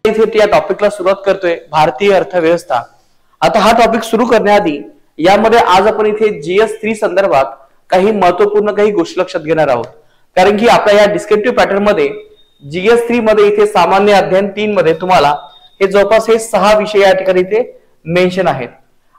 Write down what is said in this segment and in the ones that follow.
इथे या टॉपिकला सुरुवात करतोय, भारतीय अर्थव्यवस्था। आता हा टॉपिक सुरू करण्याआधी यामध्ये आज आपण इथे GS3 संदर्भात काही महत्वपूर्ण काही गोष्टी लक्षात घेणार आहोत, कारण की आपल्या या डिस्क्रिप्टिव्ह पॅटर्न मध्ये GS3 मध्ये इथे सामान्य अध्ययन 3 मध्ये तुम्हाला हे जवळपास हे 6 विषय या ठिकाणी इथे मेन्शन आहेत।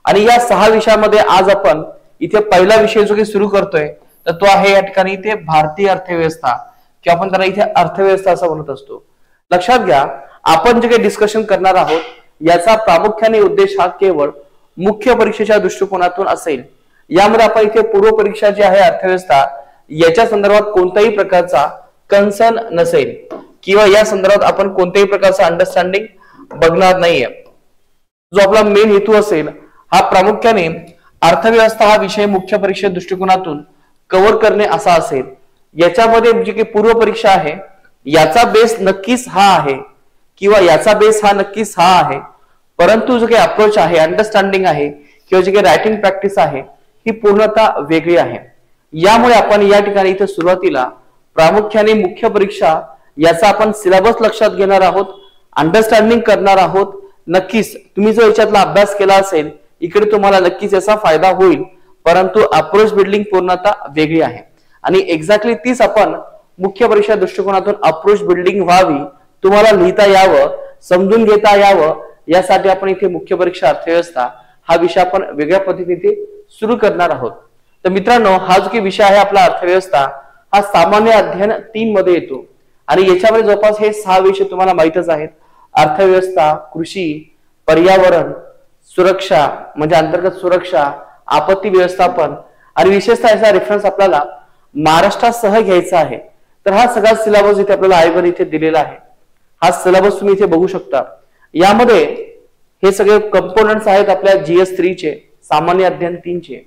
आणि या 6 विषयामध्ये आज आपण इथे पहिला विषय जो की सुरू करतोय तर तो आहे या ठिकाणी इथे भारतीय अर्थव्यवस्था, किंवा आपण त्याला इथे अर्थव्यवस्था असं म्हणत असतो। लक्षात घ्या, आपण जे काही डिस्कशन करणार आहोत याचा प्रामुख्याने उद्देश हा केवळ मुख्य परीक्षेच्या दृष्टिकोनातून असेल। यामध्ये आपण इथे पूर्व परीक्षा जी आहे अर्थव्यवस्था याच्या संदर्भात कोणत्याही प्रकारचा कन्सर्न नसेल, किंवा या संदर्भात आपण कोणत्याही प्रकारचा अंडरस्टँडिंग बघणार नाहीये। जो आपला मेन हेतू असेल हा प्रामुख्याने अर्थव्यवस्था हा विषय मुख्य परीक्षे दृष्टिकोनातून कव्हर करणे असा असेल। याच्यामध्ये जी काही पूर्व परीक्षा आहे याचा बेस नक्कीच हा आहे, किंवा याचा बेस हा नक्कीच हा आहे, परंतु जो काही अप्रोच आहे, अंडरस्टँडिंग आहे, किंवा जे काही रायटिंग प्रॅक्टिस आहे ही पूर्णतः वेगळी आहे। यामुळे आपण या ठिकाणी इथे सुरुवातीला प्रामुख्याने मुख्य परीक्षा याचा आपण सिलेबस लक्षात घेणार आहोत, अंडरस्टँडिंग करणार आहोत। नक्कीच तुम्ही जो याच्यातला अभ्यास केला असेल इकडे तुम्हाला नक्कीच याचा फायदा होईल, परंतु अप्रोच बिल्डिंग पूर्णतः वेगळी आहे। आणि एक्झॅक्टली तीच आपण मुख्य परीक्षा दृष्टिकोनातून अप्रोच बिल्डिंग व्हावी, तुम्हाला लिहिता यावं, समजून घेता यावं, यासाठी आपण इथे मुख्य परीक्षा अर्थव्यवस्था हा विषय आपण वेगळ्या पद्धतीने सुरू करणार आहोत। तर मित्रांनो, हा जो काही विषय आहे आपला अर्थव्यवस्था हा सामान्य अध्ययन 3 मध्ये येतो, आणि याच्यामध्ये जवळपास हे 6 विषय तुम्हाला माहितच आहेत। अर्थव्यवस्था, कृषी, पर्यावरण, सुरक्षा म्हणजे अंतर्गत सुरक्षा, आपत्ती व्यवस्थापन, आणि विशेषतः याचा रेफरन्स आपल्याला महाराष्ट्रासह घ्यायचा आहे। तर हा सगळा सिलेबस इथे आपल्याला आयोगाने इथे दिलेला आहे। हा सिलेबस तुम्ही इथे बघू शकता। यामध्ये हे सगळे कंपोनंट्स आहेत आपल्या GS3 चे, सामान्य अध्ययन 3 चे।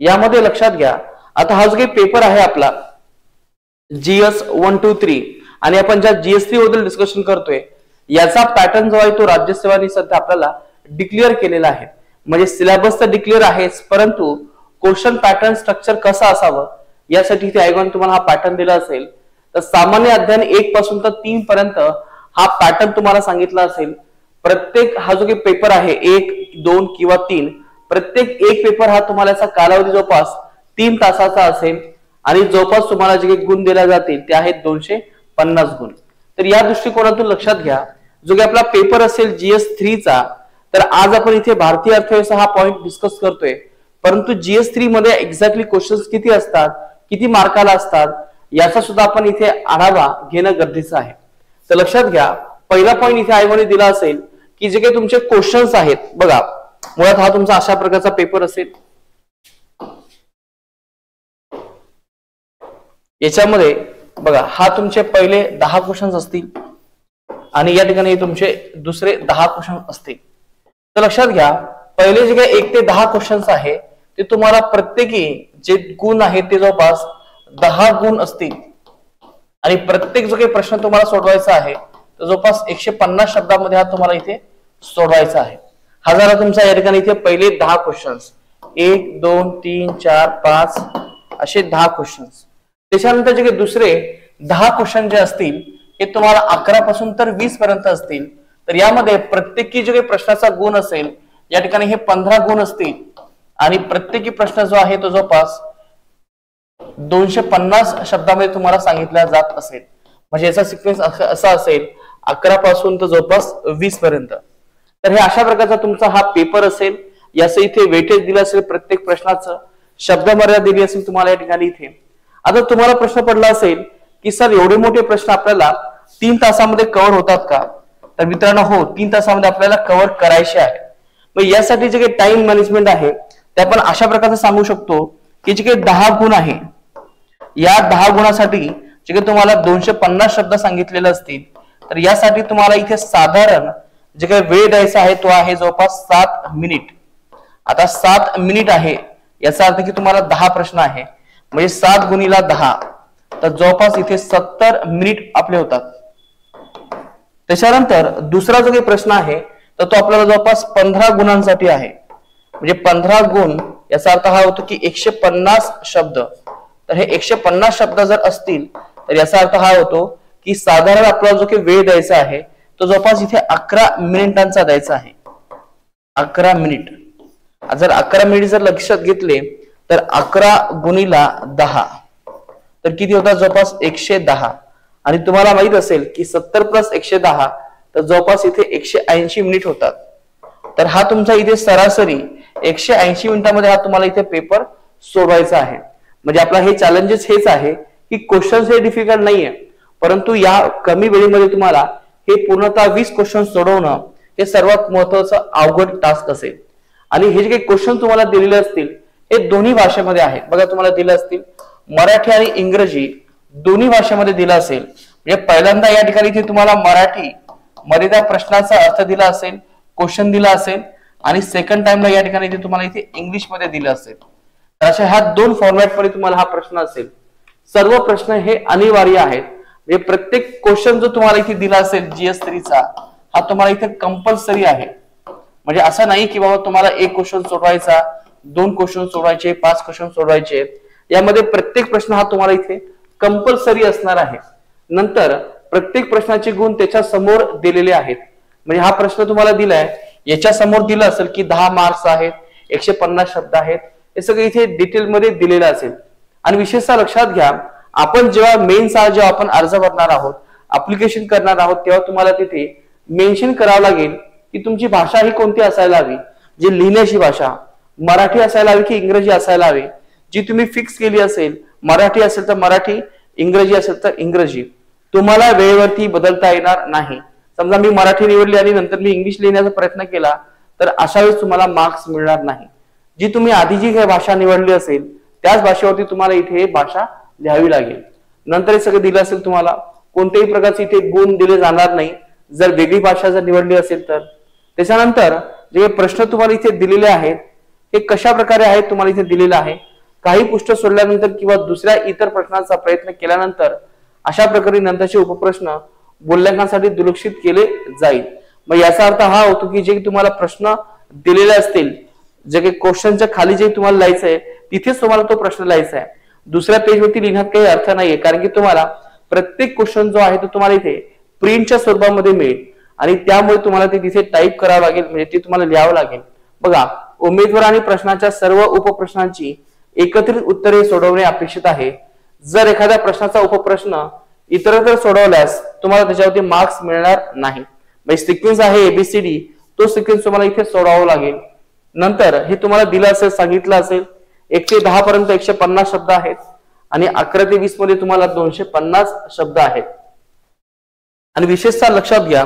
यामध्ये लक्षात घ्या, आता हा जो काही पेपर आहे आपला GS 1, 2, 3, आणि आपण ज्या GS3 बद्दल डिस्कशन करतोय याचा पॅटर्न जो आहे तो राज्य सेवांनी सध्या आपल्याला डिक्लेअर केलेला आहे। म्हणजे सिलेबस तर डिक्लेअर आहेच, परंतु क्वेश्चन पॅटर्न स्ट्रक्चर कसं असावं यासाठी इथे आयोगाने तुम्हाला हा पॅटर्न दिला असेल। तर सामान्य अध्ययन 1 पासून तर 3 पर्यंत हा पॅटर्न तुम्हाला सांगितला असेल। प्रत्येक हा जो काही पेपर आहे 1, 2 किंवा 3, प्रत्येक एक पेपर हा तुम्हाला याचा कालावधी जवळपास 3 तासाचा असेल, आणि जवळपास तुम्हाला जे काही गुण दिले जातील ते आहेत 250 गुण। तर या दृष्टिकोनातून लक्षात घ्या, जो काही आपला पेपर असेल GS3 चा, तर आज आपण इथे भारतीय अर्थव्यवस्था हा पॉइंट डिस्कस करतोय, परंतु GS3 मध्ये एक्झॅक्टली क्वेश्चन्स किती असतात, किती मार्काला असतात, याचा सुद्धा आपण इथे आढावा घेणं गरजेचं आहे। तर लक्षात घ्या, पहिला पॉइंट इथे आयोगाने दिला असेल की जे काही तुमचे क्वेश्चन्स आहेत, बघा मुळात हा तुमचा अशा प्रकारचा पेपर असेल। याच्यामध्ये बघा हा तुमचे पहिले 10 क्वेश्चन्स असतील, आणि या ठिकाणी तुमचे दुसरे 10 क्वेश्चन असतील। तर लक्षात घ्या, पहिले जे काही 1 ते 10 क्वेश्चन्स आहे ते तुम्हाला प्रत्येकी जे गुण आहेत ते जवळपास 10 गुण असतील, आणि प्रत्येक जो काही प्रश्न तुम्हाला सोडवायचा आहे तर जवळपास 150 शब्दामध्ये हा तुम्हाला इथे सोडवायचा आहे। हा झाला तुमचा या ठिकाणी इथे पहिले 10 क्वेश्चन्स, 1, 2, 3, 4, 5 असे 10 क्वेश्चन्स। त्याच्यानंतर जे काही दुसरे 10 क्वेश्चन जे असतील हे तुम्हाला 11 पासून तर 20 पर्यंत असतील। तर यामध्ये प्रत्येकी जो काही प्रश्नाचा गुण असेल या ठिकाणी हे 15 गुण असतील, आणि प्रत्येकी प्रश्न जो आहे तो जवळपास 250 शब्दामध्ये तुम्हाला सांगितला जात असेल। म्हणजे याचा सिक्वेन्स असा असेल 11 पासून तर जवळपास 20 पर्यंत। तर हे अशा प्रकारचा तुमचा हा पेपर असेल। याचं इथे वेटेज दिलं असेल, प्रत्येक प्रश्नाचं शब्द मर्यादा दिली असेल तुम्हाला या ठिकाणी इथे। आता तुम्हाला प्रश्न पडला असेल की सर एवढे मोठे प्रश्न आपल्याला 3 तासामध्ये कव्हर होतात का? तर मित्रांनो, हो, 3 तासामध्ये आपल्याला कव्हर करायचे आहे। मग यासाठी जे काही टाइम मॅनेजमेंट आहे ते आपण अशा प्रकारचं सांगू शकतो की जे काही 10 गुण आहे, या 10 गुणासाठी जे काही तुम्हाला 250 शब्द सांगितलेले असतील, तर यासाठी तुम्हाला इथे साधारण जे काही वेळ द्यायचा आहे तो आहे जवळपास 7 मिनिट। आता 7 मिनिट आहे याचा अर्थ की तुम्हाला 10 प्रश्न आहे, म्हणजे 7 गुणिला 10 तर जवळपास इथे 70 मिनिट आपले होतात। त्याच्यानंतर दुसरा जो काही प्रश्न आहे तर तो आपल्याला जवळपास 15 गुणांसाठी आहे, म्हणजे 15 गुण याचा अर्थ हा होतो की 150 शब्द। तर हे 150 शब्द जर असतील तर याचा अर्थ हा होतो की साधारण आपला जो काही वेळ द्यायचा आहे तो जवळपास इथे 11 मिनिटांचा द्यायचा आहे. 11 मिनिट. जर 11 मिनिट जर लक्षात घेतले तर 11 गुणिला 10 तर किती होतात जवळपास 110. आणि तुम्हाला माहित असेल की 70 प्लस 110 तर जवळपास इथे 180 मिनिट होतात. तर हा तुमचा इथे सरासरी 180 मिनिटांमध्ये हा तुम्हाला इथे पेपर सोडवायचा आहे. म्हणजे आपला हे चॅलेंजेस हेच आहे की क्वेश्चन्स हे डिफिकल्ट नाहीये, परंतु या कमी वेळेमध्ये तुम्हाला हे पूर्णतः 20 क्वेश्चन सोडवणं हे सर्वात महत्वाचं अवघड टास्क असेल. आणि हे जे काही क्वेश्चन तुम्हाला दिलेले असतील हे दोन्ही भाषेमध्ये आहेत. बघा तुम्हाला दिले असतील मराठी आणि इंग्रजी दोन्ही भाषेमध्ये दिला असेल. म्हणजे पहिल्यांदा या ठिकाणी इथे तुम्हाला मराठी मध्ये त्या प्रश्नाचा अर्थ दिला असेल, क्वेश्चन दिला असेल आणि सेकंड टाइमला या ठिकाणी इथे तुम्हाला इथे इंग्लिश मध्ये दिलं असेल. तर अशा ह्या दोन फॉर्मॅट मध्ये तुम्हाला हा प्रश्न असेल. सर्व प्रश्न हे अनिवार्य आहेत. म्हणजे प्रत्येक क्वेश्चन जो तुम्हाला इथे दिला असेल GS3 चा हा तुम्हाला इथे कंपल्सरी आहे. म्हणजे असं नाही की बाबा तुम्हाला एक क्वेश्चन सोडवायचा, 2 क्वेश्चन सोडवायचे, 5 क्वेश्चन सोडवायचे. यामध्ये प्रत्येक प्रश्न हा तुम्हाला इथे कंपल्सरी असणार आहे. नंतर प्रत्येक प्रश्नाचे गुण त्याच्या समोर दिलेले आहेत. म्हणजे हा प्रश्न तुम्हाला दिलाय याच्या समोर दिलं असेल की 10 मार्क्स आहेत, 150 शब्द आहेत, हे सगळं इथे डिटेल मध्ये दिलेलं असेल. आणि विशेषतः लक्षात घ्या आपण जेव्हा मेन्सचा जेव्हा आपण अर्ज भरणार आहोत, ऍप्लिकेशन करणार आहोत, तेव्हा तुम्हाला तिथे मेन्शन करावं लागेल की तुमची भाषा ही कोणती असायला हवी. जी लिहिण्याची भाषा मराठी असायला हवी की इंग्रजी असायला हवी, जी तुम्ही फिक्स केली असेल. मराठी असेल तर मराठी, इंग्रजी असेल तर इंग्रजी. तुम्हाला वेळेवरती बदलता येणार नाही. समजा मी मराठी निवडली आणि नंतर मी इंग्लिश लिहिण्याचा प्रयत्न केला तर अशा वेळेस तुम्हाला मार्क्स मिळणार नाही. जी तुम्ही आधी जी काही भाषा निवडली असेल त्याच भाषेवरती तुम्हाला इथे भाषा लिहावी लागेल. नंतर हे सगळं दिलं असेल तुम्हाला कोणत्याही प्रकारचे इथे गुण दिले जाणार नाही जर वेगळी भाषा जर निवडली असेल तर. त्याच्यानंतर जे प्रश्न तुम्हाला इथे दिलेले आहेत हे कशा प्रकारे आहेत तुम्हाला इथे दिलेलं आहे. काही पृष्ठ सोडल्यानंतर किंवा दुसऱ्या इतर प्रश्नांचा प्रयत्न केल्यानंतर अशा प्रकारे नंतरचे उपप्रश्न मूल्यांकनासाठी दुर्लक्षित केले जाईल. मग याचा अर्थ हा होतो की जे तुम्हाला प्रश्न दिलेले असतील, जे काही क्वेश्चनच्या खाली जे तुम्हाला लिहायचंय तिथेच तुम्हाला तो प्रश्न लिहायचा आहे. दुसऱ्या पेजवरती लिहिण्यात काही अर्थ नाहीये, कारण की तुम्हाला प्रत्येक क्वेश्चन जो आहे तो तुम्हाला इथे प्रिंटच्या स्वरूपामध्ये मिळेल आणि त्यामुळे तुम्हाला ते तिथे टाईप करावं लागेल, म्हणजे ते तुम्हाला लिहावं लागेल. बघा उमेदवार आणि प्रश्नाच्या सर्व उपप्रश्नांची एकत्रित उत्तरे सोडवणे अपेक्षित आहे. जर एखाद्या प्रश्नाचा उपप्रश्न इतरत्र सोडवल्यास तुम्हाला त्याच्यावरती मार्क्स मिळणार नाही. म्हणजे सिक्वेन्स आहे ABCD, तो सिक्वेन्स तुम्हाला इथे सोडवावा लागेल. नंतर हे तुम्हाला दिलं असेल, सांगितलं असेल 1 ते 10 पर्यंत 150 शब्द आहेत आणि 11 ते 20 मध्ये तुम्हाला 250 शब्द आहेत. आणि विशेषतः लक्षात घ्या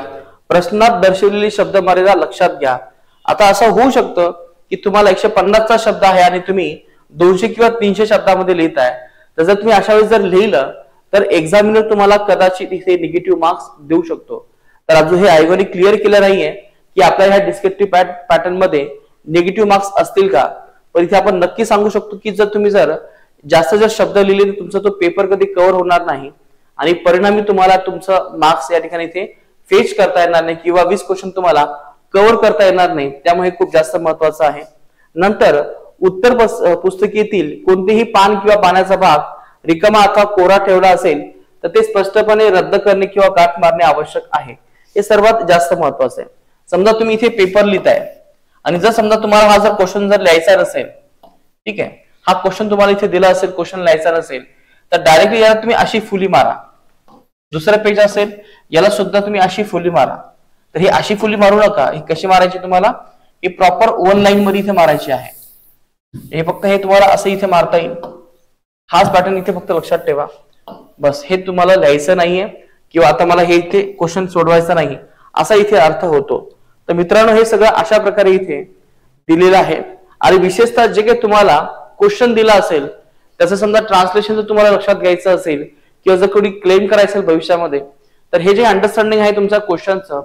प्रश्नात दर्शवलेली शब्द मर्यादा लक्षात घ्या. आता असं होऊ शकतं की तुम्हाला 150 चा शब्द आहे आणि तुम्ही 200 किंवा 300 शब्दामध्ये लिहिताय. तर जर तुम्ही अशा वेळेस जर लिहिलं तर एक्झामिनर तुम्हाला कदाचित इथे निगेटिव्ह मार्क्स देऊ शकतो. तर अजून हे आयोगाने क्लिअर केलं नाहीये की आपल्या ह्या डिस्क्रिप्टिव्ह पॅटर्न मध्ये निगेटिव्ह मार्क्स असतील का. पण इथे आपण नक्की सांगू शकतो की जर तुम्ही जास्त शब्द लिहिले तर तुमचा तो पेपर कधी कव्हर होणार नाही आणि परिणामी तुम्हाला तुमचं मार्क्स या ठिकाणी इथे फेच करता येणार नाही किंवा 20 क्वेश्चन तुम्हाला कव्हर करता येणार नाही. त्यामुळे खूप जास्त महत्वाचं आहे. नंतर उत्तर पुस्तिकेतील कोणतेही पान किंवा पाण्याचा भाग रिकामा अथवा कोरा ठेवला असेल तर ते स्पष्टपणे रद्द करणे किंवा गाठ मारणे आवश्यक आहे. हे सर्वात जास्त महत्वाचं आहे. समजा तुम्ही इथे पेपर लिहिताय आणि जर समजा तुम्हाला हा जर क्वेश्चन जर लिहायचा नसेल, ठीक आहे, हा क्वेश्चन तुम्हाला इथे दिला असेल, क्वेश्चन लिहायचा नसेल तर डायरेक्टली याला तुम्ही अशी फुली मारा. दुसरं पेज असेल याला सुद्धा तुम्ही अशी फुली मारा. तर ही अशी फुली मारू नका. ही कशी मारायची तुम्हाला, ही प्रॉपर 1 लाईन मध्ये इथे मारायची आहे. हे फक्त हे तुम्हाला असं इथे मारता येईल. हाच पॅटर्न इथे फक्त लक्षात ठेवा. बस हे तुम्हाला लिहायचं नाहीये किंवा आता मला हे इथे क्वेश्चन सोडवायचं नाही असा इथे अर्थ होतो. तर मित्रांनो हे सगळं अशा प्रकारे इथे दिलेलं आहे. आणि विशेषतः जे काही तुम्हाला क्वेश्चन दिला असेल त्याचं समजा ट्रान्सलेशन जर तुम्हाला लक्षात घ्यायचं असेल किंवा जर कोणी क्लेम करायचं असेल भविष्यामध्ये तर हे जे अंडरस्टँडिंग आहे तुमच्या क्वेश्चनचं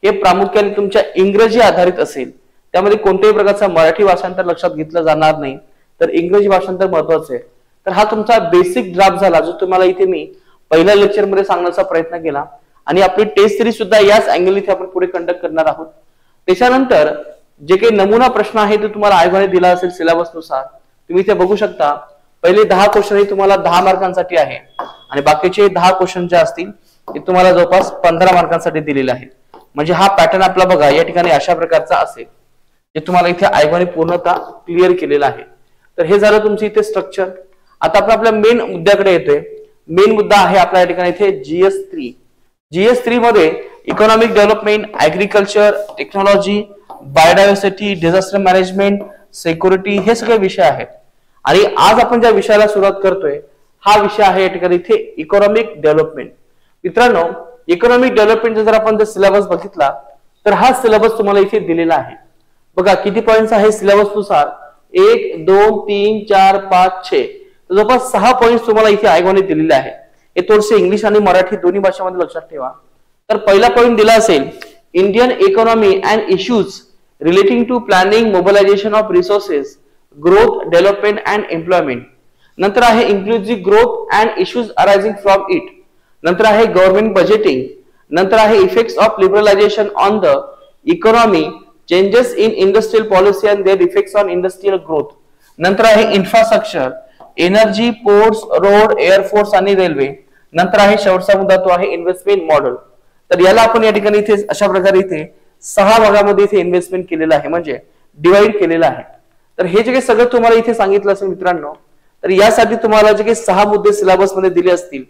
हे प्रामुख्याने तुमच्या इंग्रजी आधारित असेल. त्यामध्ये कोणत्याही प्रकारचा मराठी भाषांतर लक्षात घेतलं जाणार नाही, तर इंग्रजी भाषांतर महत्वाचं आहे. तर हा तुमचा बेसिक ड्राफ्ट झाला जो तुम्हाला इथे मी पहिल्या लेक्चर मध्ये सांगण्याचा प्रयत्न केला आणि आपली टेस्ट सिरीज सुद्धा याच अँगल इथे आपण पुढे कंडक्ट करणार आहोत. त्याच्यानंतर जे काही नमुना प्रश्न आहे ते तुम्हाला आयोगाने दिला असेल सिलेबस नुसार तुम्ही इथे बघू शकता. पहिले 10 क्वेश्चन हे तुम्हाला 10 मार्कांसाठी आहे आणि बाकीचे 10 क्वेश्चन जे असतील ते तुम्हाला जवळपास 15 मार्कांसाठी दिलेले आहेत. म्हणजे हा पॅटर्न आपला बघा या ठिकाणी अशा प्रकारचा असेल, जे तुम्हाला इथे आयोगाने पूर्णतः क्लिअर केलेला आहे. तर हे झालं तुमचं इथे स्ट्रक्चर. आता आपण आपल्या मेन मुद्द्याकडे येतोय. मेन मुद्दा आहे आपल्या या ठिकाणी इथे GS3. GS3 मध्ये economic development, agriculture, technology, biodiversity, disaster management, security हे सगळे विषय आहेत. आणि आज आपण ज्या विषयाला सुरुवात करतोय हा विषय आहे या ठिकाणी इथे इकॉनॉमिक डेव्हलपमेंट. मित्रांनो, इकॉनॉमिक डेव्हलपमेंटचा जर आपण सिलेबस बघितला तर हा सिलेबस तुम्हाला इथे दिलेला आहे. बघा किती पॉइंट्स आहे सिलेबस नुसार, 1 2 3 4 5 6, जवळपास 6 पॉइंट्स तुम्हाला इथे आयोगाने दिलेले आहे. हे थोडेसे इंग्लिश आणि मराठी दोन्ही भाषांमध्ये लक्षात ठेवा. तर पहिला पॉइंट दिला असेल, Indian economy and issues relating to planning, mobilisation of resources, growth, development and employment. नंतर आहे inclusive growth and issues arising from it. नंतर आहे गव्हर्नमेंट बजेटिंग. नंतर आहे effects of liberalisation on the economy, changes in industrial policy and their effects on industrial growth. नंतर आहे infrastructure, energy, ports, road, air force आणि railway. नंतर आहे शेवटचा मुद्दा तो आहे इन्व्हेस्टमेंट मॉडेल. तर याला आपण या ठिकाणी इथे अशा प्रकारे इथे 6 भागामध्ये इथे इन्व्हेस्टमेंट केलेलं आहे, म्हणजे डिवाइड केलेलं आहे. तर हे जे काही सगळं तुम्हाला इथे सांगितलं असेल मित्रांनो, तर यासाठी तुम्हाला जे काही 6 मुद्दे सिलेबस मध्ये दिले असतील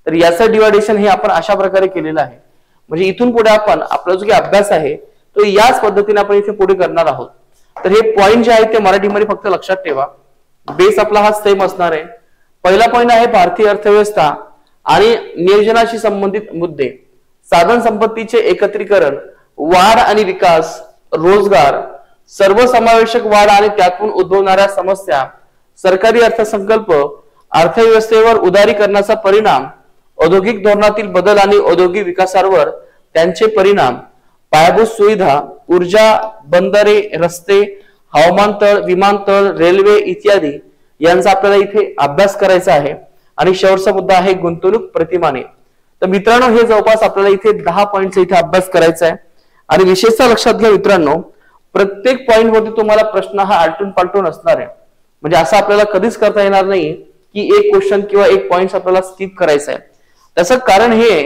तर याचं डिवायडेशन हे आपण अशा प्रकारे केलेलं आहे. म्हणजे इथून पुढे आपण आपला जो काही अभ्यास आहे तो याच पद्धतीने आपण इथे पुढे करणार आहोत. तर हे पॉइंट जे आहेत ते मराठीमध्ये फक्त लक्षात ठेवा. बेस आपला हा सेम असणार आहे. पहिला पॉइंट आहे भारतीय अर्थव्यवस्था आणि नियोजनाशी संबंधित मुद्दे, साधन संपत्तीचे एकत्रीकरण, वाढ आणि विकास, रोजगार, सर्वसमावेशक वाढ आणि त्यातून उद्भवणाऱ्या समस्या, सरकारी अर्थसंकल्प, अर्थव्यवस्थेवर उदारीकरणाचा परिणाम, औद्योगिक धोरणातील बदल आणि औद्योगिक विकासावर त्यांचे परिणाम, पायाभूत सुविधा, ऊर्जा, बंदरे, रस्ते, हवामान तळ, विमानतळ, रेल्वे इत्यादी यांचा आपल्याला इथे अभ्यास करायचा आहे. आणि शेवटचा मुद्दा आहे गुंतवणूक प्रतिमाने. तर मित्रांनो, हे जवळपास आपल्याला इथे 10 पॉइंटचा इथे अभ्यास करायचा आहे. आणि विशेषतः लक्षात घ्या मित्रांनो, प्रत्येक पॉइंट मध्ये तुम्हाला प्रश्न हा आलटून पालटून असणार आहे. म्हणजे असं आपल्याला कधीच करता येणार नाही की एक क्वेश्चन किंवा एक पॉइंट आपल्याला स्किप करायचा आहे. त्याचं कारण हे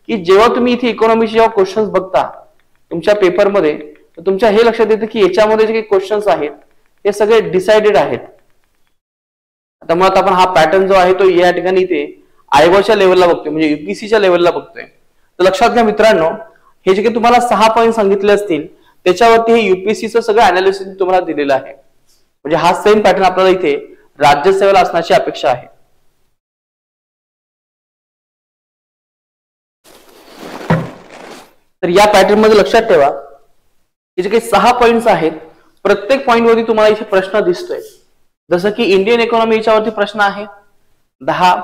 की जेव्हा तुम्ही इथे इकॉनॉमीचे जेव्हा क्वेश्चन्स बघता तुमच्या पेपरमध्ये, तर तुमच्या हे लक्षात येतं की याच्यामध्ये जे काही क्वेश्चन्स आहेत ते सगळे डिसाइडेड आहेत. त्यामुळे आपण हा पॅटर्न जो आहे तो या ठिकाणी इथे आयोगाच्या लेवलला बघतोय, म्हणजे युपीसीच्या लेवलला बघतोय. तर लक्षात घ्या मित्रांनो, हे जे काही तुम्हाला 6 पॉइंट सांगितले असतील त्याच्यावरती हे युपीसीचं सगळं अनालिसिस तुम्हाला दिलेलं आहे. म्हणजे हा सेम पॅटर्न आपल्याला इथे राज्यसेवेला असण्याची अपेक्षा आहे. तर या पॅटर्न मध्ये लक्षात ठेवा की जे काही 6 पॉइंट्स आहेत प्रत्येक पॉइंट वरती तुम्हाला इथे प्रश्न दिसतोय. जसं की इंडियन इकॉनॉमी याच्यावरती प्रश्न आहे 10,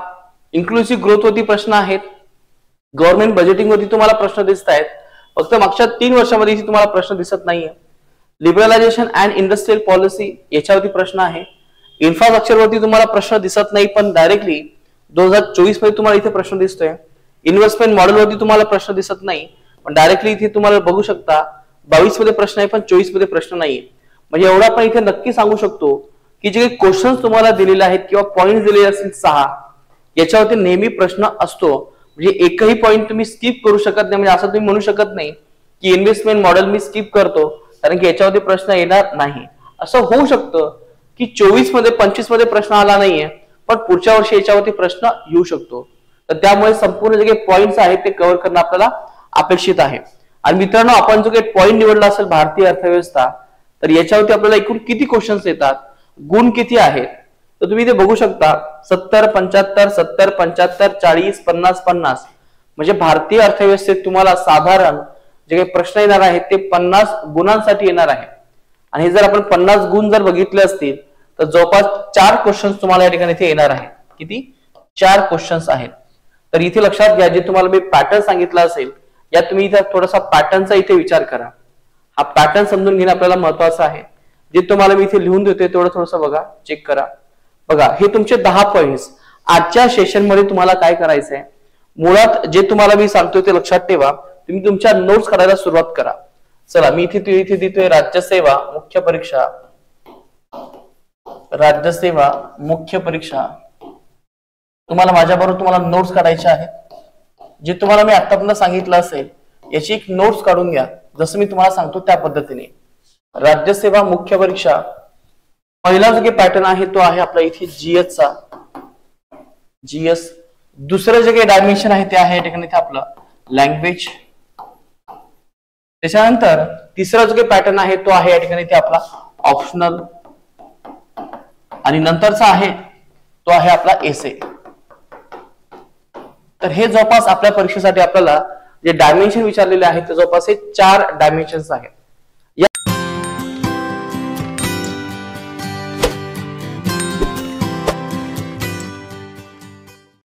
इन्क्लुसिव्ह ग्रोथ वरती प्रश्न आहेत, गव्हर्नमेंट बजेटिंग वरती तुम्हाला प्रश्न दिसत आहेत. फक्त मागच्या 3 वर्षामध्ये इथे तुम्हाला प्रश्न दिसत नाहीये. लिबरलायझेशन अँड इंडस्ट्रियल पॉलिसी याच्यावरती प्रश्न आहे. इन्फ्रास्ट्रक्चर वरती तुम्हाला प्रश्न दिसत नाही, पण डायरेक्टली 2024 मध्ये तुम्हाला इथे प्रश्न दिसतोय. इन्व्हेस्टमेंट मॉडेल वरती तुम्हाला प्रश्न दिसत नाही, पण डायरेक्टली इथे तुम्हाला बघू शकता 22 मध्ये प्रश्न आहे पण 24 मध्ये प्रश्न नाहीये. म्हणजे एवढा आपण इथे नक्की सांगू शकतो की जे काही क्वेश्चन्स तुम्हाला दिलेले आहेत किंवा पॉइंट दिलेले असतील 6 याच्यावरती नेहमी प्रश्न असतो. म्हणजे एकही पॉइंट तुम्ही स्किप करू शकत नाही. म्हणजे असं तुम्ही म्हणू शकत नाही की इन्व्हेस्टमेंट मॉडेल मी स्किप करतो कारण की याच्यावरती प्रश्न येणार नाही. असं होऊ शकतं की 24 मध्ये 25 मध्ये प्रश्न आला नाहीये पण पुढच्या वर्षी याच्यावरती प्रश्न येऊ शकतो. तर त्यामुळे संपूर्ण जे काही पॉइंट्स आहेत ते कव्हर करणं आपल्याला अपेक्षित आहे. आणि मित्रांनो, आपण जो काही पॉइंट निवडला असेल भारतीय अर्थव्यवस्था, तर याच्यावरती आपल्याला एकूण किती क्वेश्चन्स येतात, गुण किती आहेत, तर तुम्ही इथे बघू शकता 70, 75, 70, 75, 40, 50, 50. म्हणजे भारतीय अर्थव्यवस्थेत तुम्हाला साधारण जे काही प्रश्न येणार आहेत ते 50 गुणांसाठी येणार आहे. आणि हे जर आपण 50 गुण जर बघितले असतील तर जवळपास 4 क्वेश्चन्स तुम्हाला या ठिकाणी इथे येणार आहे. किती? 4 क्वेश्चन्स आहेत. तर इथे लक्षात घ्या, जे तुम्हाला मी पॅटर्न सांगितलं असेल या तुम्ही इथे थोडासा पॅटर्नचा इथे विचार करा. हा पॅटर्न समजून घेणं आपल्याला महत्वाचं आहे. जे तुम्हाला मी इथे लिहून देतोय तेवढं थोडंसं बघा, चेक करा. बघा, हे तुमचे 10 पॉइंट्स आजच्या सेशन मध्ये तुम्हाला काय करायचंय. मुळात जे तुम्हाला मी सांगतोय ते लक्षात ठेवा. तुम्ही तुमच्या नोट्स काढायला सुरुवात करा. चला, मी इथे देतोय राज्यसेवा मुख्य परीक्षा, राज्यसेवा मुख्य परीक्षा. तुम्हाला माझ्याबरोबर तुम्हाला नोट्स काढायचे आहेत. जे तुम्हाला मी आतापर्यंत सांगितलं असेल याची एक नोट्स काढून घ्या, जसं मी तुम्हाला सांगतो त्या पद्धतीने. राज्यसेवा मुख्य परीक्षा पहिला जो काही पॅटर्न आहे तो आहे आपला इथे जीएस चा. जीएस. दुसरं जे काही डायमेन्शन आहे ते आहे या ठिकाणी आपलं लँग्वेज. त्याच्यानंतर तिसरा जो काही पॅटर्न आहे तो आहे या ठिकाणी ते आपला ऑप्शनल. आणि नंतरचा आहे तो आहे आपला एसे. तर हे जवळपास आपल्या परीक्षेसाठी आपल्याला जे डायमेन्शन विचारलेले आहेत ते जवळपास हे 4 डायमेन्शन्स आहेत.